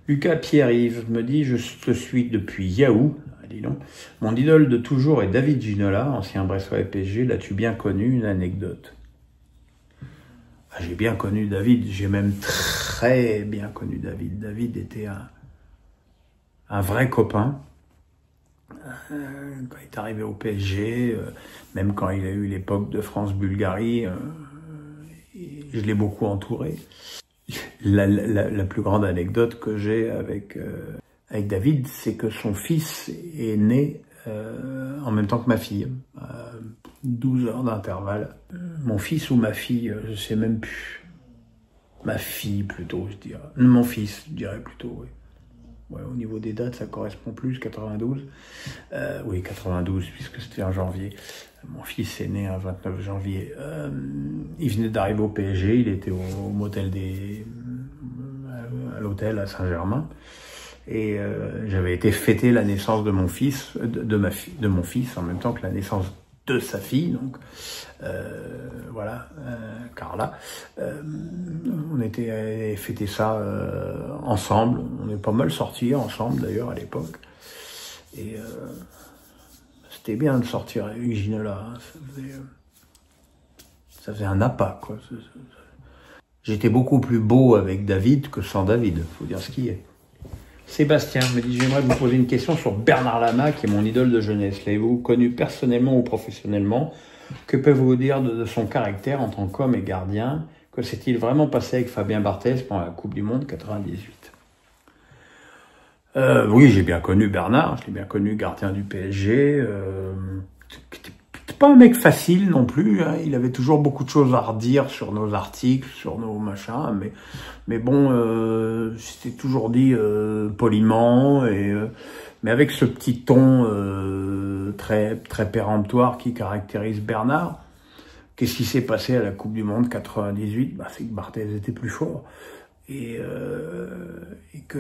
Lucas Pierre-Yves me dit « Je te suis depuis Yahoo ». Dis donc. Mon idole de toujours est David Ginola, ancien Bressois et PSG. L'as-tu bien connu? Une anecdote. Ah, j'ai bien connu David, j'ai même très bien connu David. David était un vrai copain. Quand il est arrivé au PSG, même quand il a eu l'époque de France-Bulgarie, je l'ai beaucoup entouré. La plus grande anecdote que j'ai avec David, c'est que son fils est né en même temps que ma fille, 12 heures d'intervalle. Mon fils ou ma fille, je sais même plus. Ma fille plutôt, je dirais. Mon fils, je dirais plutôt, oui. Ouais, au niveau des dates, ça correspond plus, 92. Oui, 92, puisque c'était en janvier. Mon fils est né un 29 janvier. Il venait d'arriver au PSG, il était au motel à l'hôtel à Saint-Germain. Et j'avais été fêter la naissance de mon fils, de mon fils, en même temps que la naissance de sa fille, donc voilà, Carla. On était fêter ça ensemble. On est pas mal sortis ensemble d'ailleurs à l'époque. Et c'était bien de sortir avec Ginola. Hein. Ça faisait un appât, quoi. J'étais beaucoup plus beau avec David que sans David, faut dire ce qui est. Sébastien me dit « J'aimerais vous poser une question sur Bernard Lama, qui est mon idole de jeunesse. L'avez-vous connu personnellement ou professionnellement? Que pouvez-vous dire de son caractère en tant qu'homme et gardien? Que s'est-il vraiment passé avec Fabien Barthez pendant la Coupe du Monde 98 ?» Oui, j'ai bien connu Bernard, je l'ai bien connu gardien du PSG. C'était pas un mec facile non plus, hein. Il avait toujours beaucoup de choses à redire sur nos articles, sur nos machins, mais bon, c'était toujours dit poliment, mais avec ce petit ton très péremptoire qui caractérise Bernard. Qu'est-ce qui s'est passé à la Coupe du Monde 98? C'est que Barthez était plus fort. Et que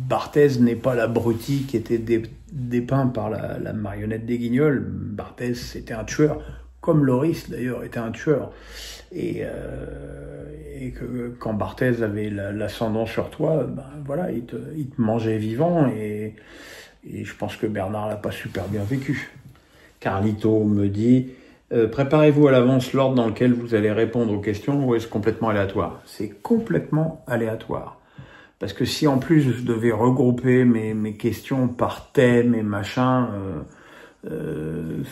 Barthez n'est pas l'abruti qui était dépeint par la marionnette des Guignols. Barthez, c'était un tueur, comme Loris d'ailleurs était un tueur. Et que quand Barthez avait l'ascendant sur toi, voilà, il te mangeait vivant. Et je pense que Bernard l'a pas super bien vécu. Carlito me dit... préparez-vous à l'avance l'ordre dans lequel vous allez répondre aux questions ou est-ce complètement aléatoire? C'est complètement aléatoire. Parce que si en plus je devais regrouper mes questions par thème et machin, je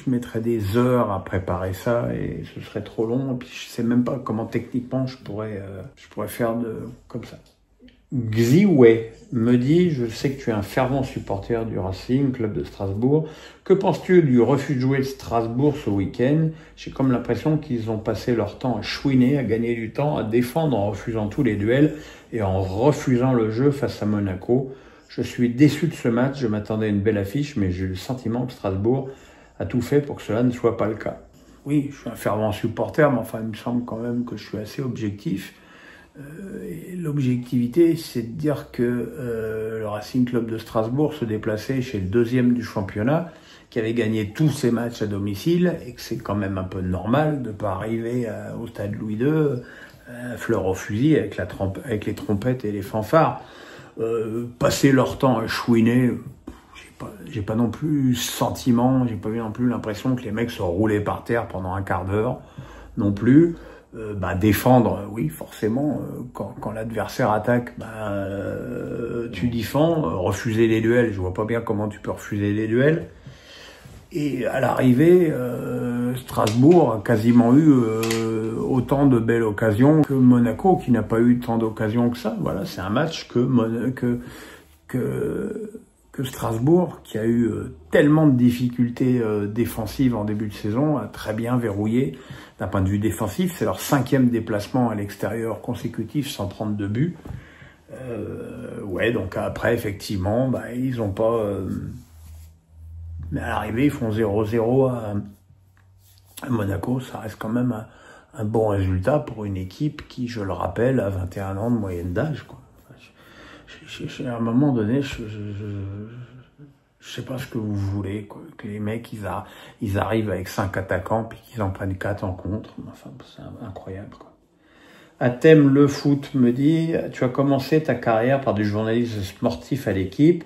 mettrais des heures à préparer ça et ce serait trop long. Et puis je sais même pas comment techniquement je pourrais faire comme ça. Xiwei me dit « Je sais que tu es un fervent supporter du Racing, club de Strasbourg. Que penses-tu du refus de jouer de Strasbourg ce week-end? J'ai comme l'impression qu'ils ont passé leur temps à chouiner, à gagner du temps, à défendre en refusant tous les duels et en refusant le jeu face à Monaco. Je suis déçu de ce match, je m'attendais à une belle affiche, mais j'ai le sentiment que Strasbourg a tout fait pour que cela ne soit pas le cas. » Oui, je suis un fervent supporter, mais enfin, il me semble quand même que je suis assez objectif. L'objectivité, c'est de dire que le Racing Club de Strasbourg se déplaçait chez le deuxième du championnat, qui avait gagné tous ses matchs à domicile, et que c'est quand même un peu normal de ne pas arriver au stade Louis II, fleur au fusil, avec les trompettes et les fanfares. Passer leur temps à chouiner, j'ai pas non plus sentiment, j'ai pas eu non plus l'impression que les mecs se roulaient par terre pendant un quart d'heure, non plus. Défendre, oui, forcément, quand l'adversaire attaque, tu défends. Refuser les duels, je vois pas bien comment tu peux refuser les duels. Et à l'arrivée, Strasbourg a quasiment eu autant de belles occasions que Monaco, qui n'a pas eu tant d'occasions que ça. Voilà, c'est un match que Strasbourg, qui a eu tellement de difficultés défensives en début de saison, a très bien verrouillé. D'un point de vue défensif, c'est leur 5e déplacement à l'extérieur consécutif sans prendre de but. Ouais, donc après, effectivement, ils ont pas... mais à l'arrivée, ils font 0-0 à Monaco. Ça reste quand même un bon résultat pour une équipe qui, je le rappelle, a 21 ans de moyenne d'âge, quoi. À un moment donné, je sais pas ce que vous voulez, quoi. Que les mecs, ils arrivent avec 5 attaquants, puis qu'ils en prennent 4 en contre. Enfin, c'est incroyable, quoi. Athème le foot me dit, tu as commencé ta carrière par du journalisme sportif à l'équipe.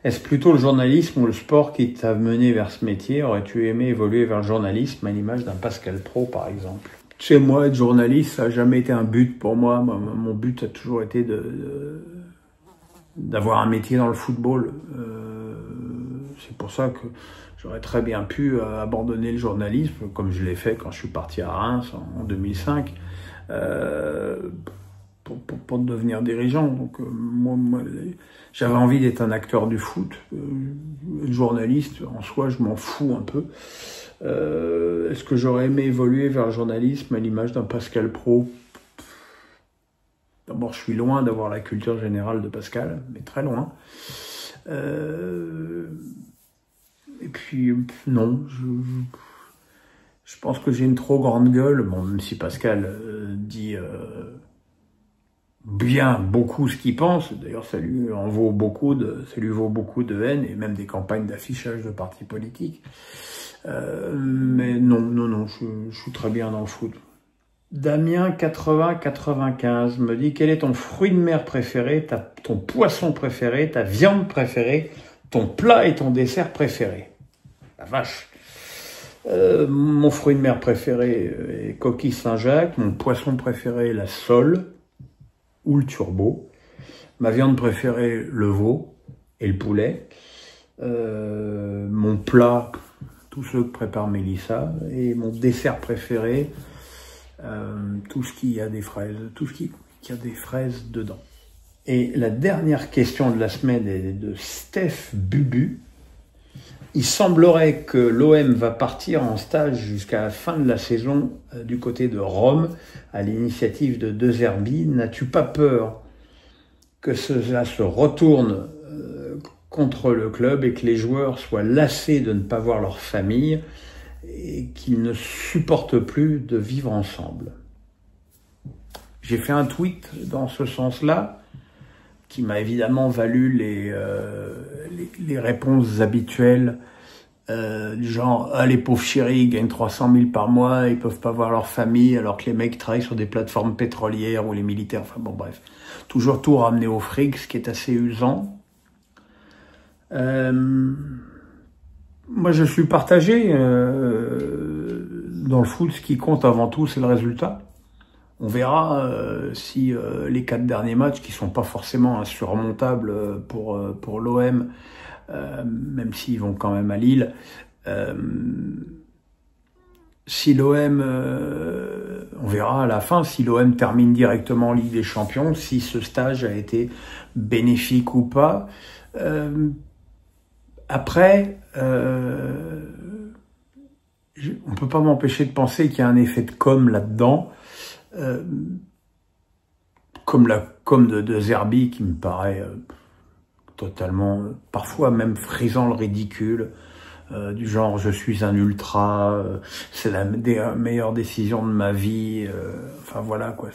Est-ce plutôt le journalisme ou le sport qui t'a mené vers ce métier? Aurais-tu aimé évoluer vers le journalisme à l'image d'un Pascal Praud, par exemple? Chez moi, être journaliste, ça n'a jamais été un but pour moi. Mon but a toujours été d'avoir un métier dans le football. C'est pour ça que j'aurais très bien pu abandonner le journalisme, comme je l'ai fait quand je suis parti à Reims en 2005, pour devenir dirigeant. Donc moi j'avais envie d'être un acteur du foot. Journaliste, en soi, je m'en fous un peu. Est-ce que j'aurais aimé évoluer vers le journalisme à l'image d'un Pascal Praud? D'abord, je suis loin d'avoir la culture générale de Pascal, mais très loin. Et puis, non, je pense que j'ai une trop grande gueule, bon, même si Pascal dit bien beaucoup ce qu'il pense. D'ailleurs, ça lui vaut beaucoup de haine et même des campagnes d'affichage de partis politiques. Mais non, je suis très bien dans le foot. Damien 80-95 me dit, quel est ton fruit de mer préféré, ton poisson préféré, ta viande préférée, ton plat et ton dessert préféré? La vache. Mon fruit de mer préféré est coquille Saint-Jacques, mon poisson préféré la sole ou le turbo, ma viande préférée le veau et le poulet, mon plat, tous ceux que prépare Mélissa, et mon dessert préféré, tout ce qui a des fraises, tout ce qui a des fraises dedans. Et la dernière question de la semaine est de Steph Bubu. Il semblerait que l'OM va partir en stage jusqu'à la fin de la saison du côté de Rome, à l'initiative de De Zerbi. N'as-tu pas peur que cela se retourne contre le club et que les joueurs soient lassés de ne pas voir leur famille et qu'ils ne supportent plus de vivre ensemble? J'ai fait un tweet dans ce sens-là, qui m'a évidemment valu les réponses habituelles, du genre « Ah, les pauvres chéris, ils gagnent 300 000 par mois, ils peuvent pas voir leur famille, alors que les mecs travaillent sur des plateformes pétrolières ou les militaires. » Enfin bon, bref. Toujours tout ramené au fric, ce qui est assez usant. Moi, je suis partagé. Dans le foot, ce qui compte avant tout, c'est le résultat. On verra si les 4 derniers matchs, qui sont pas forcément insurmontables pour l'OM, même s'ils vont quand même à Lille, si l'OM, on verra à la fin si l'OM termine directement en Ligue des Champions, si ce stage a été bénéfique ou pas. Après, on peut pas m'empêcher de penser qu'il y a un effet de com là-dedans. Comme la com de Zerbi qui me paraît totalement, parfois même frisant le ridicule, du genre je suis un ultra, c'est la meilleure décision de ma vie, enfin voilà quoi,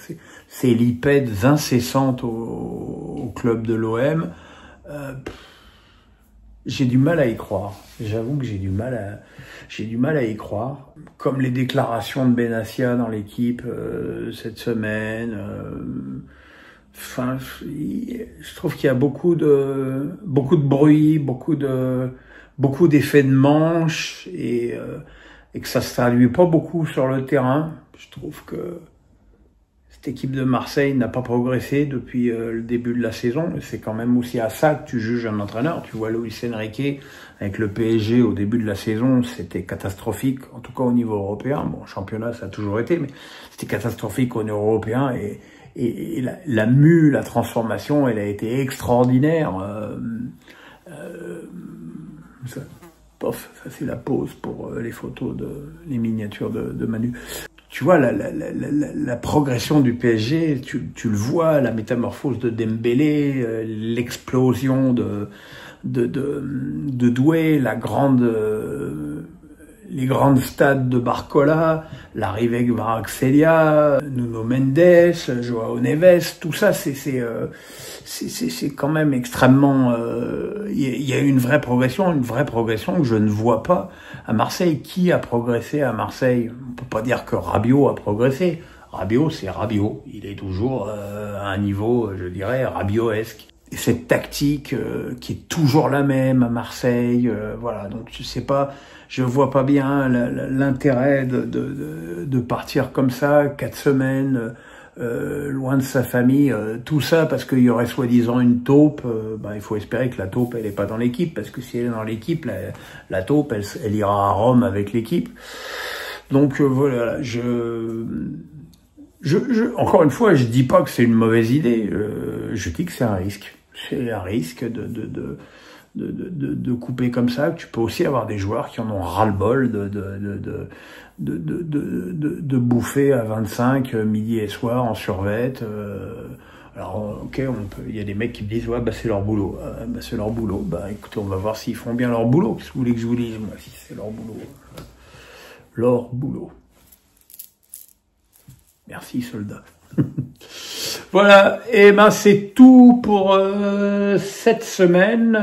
c'est l'ipèdes incessantes au club de l'OM. J'ai du mal à y croire. J'avoue que j'ai du mal à y croire. Comme les déclarations de Benassia dans l'équipe cette semaine. Enfin, je trouve qu'il y a beaucoup de bruit, beaucoup d'effets de manche et que ça se traduit pas beaucoup sur le terrain. Je trouve que cette équipe de Marseille n'a pas progressé depuis le début de la saison. C'est quand même aussi à ça que tu juges un entraîneur. Tu vois Luis Enrique avec le PSG au début de la saison, c'était catastrophique, en tout cas au niveau européen. Bon, championnat, ça a toujours été, mais c'était catastrophique au niveau européen. Et la transformation, elle a été extraordinaire. Ça c'est la pause pour les photos les miniatures de Manu. Tu vois, la progression du PSG, tu le vois, la métamorphose de Dembélé, l'explosion de Doué, les grandes stades de Barcola, l'arrivée de Kvaratskhelia, Nuno Mendes, Joao Neves, tout ça, c'est quand même extrêmement. Il y a une vraie progression que je ne vois pas à Marseille. Qui a progressé à Marseille? On peut pas dire que Rabiot a progressé. Rabiot, c'est Rabiot. Il est toujours à un niveau, je dirais, Rabioesque. Et cette tactique qui est toujours la même à Marseille, voilà. Donc je vois pas bien l'intérêt de partir comme ça, 4 semaines, loin de sa famille, tout ça parce qu'il y aurait soi-disant une taupe. Il faut espérer que la taupe elle est pas dans l'équipe, parce que si elle est dans l'équipe, la taupe elle ira à Rome avec l'équipe. Donc voilà, encore une fois, je dis pas que c'est une mauvaise idée. Je dis que c'est un risque. C'est un risque de couper comme ça. Tu peux aussi avoir des joueurs qui en ont ras-le-bol de bouffer à 25 midi et soir en survette. Alors ok, il y a des mecs qui me disent ouais c'est leur boulot. C'est leur boulot. Écoutez, on va voir s'ils font bien leur boulot. Qu'est-ce que vous voulez que je vous dise moi, si c'est leur boulot. Leur boulot. Merci soldats. Voilà, et c'est tout pour cette semaine.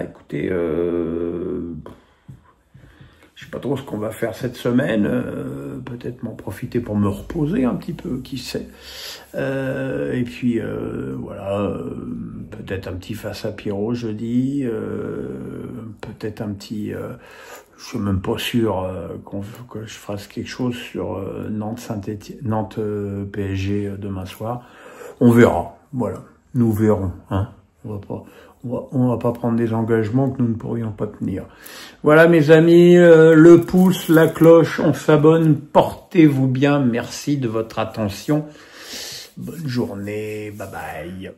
Écoutez, je sais pas trop ce qu'on va faire cette semaine. Peut-être m'en profiter pour me reposer un petit peu, qui sait. Et puis voilà, peut-être un petit face à Pierrot jeudi. Peut-être un petit. Je suis même pas sûr que je fasse quelque chose sur Nantes PSG demain soir. On verra. Voilà, nous verrons. Hein. On va pas prendre des engagements que nous ne pourrions pas tenir. Voilà mes amis, le pouce, la cloche, on s'abonne. Portez-vous bien. Merci de votre attention. Bonne journée. Bye bye.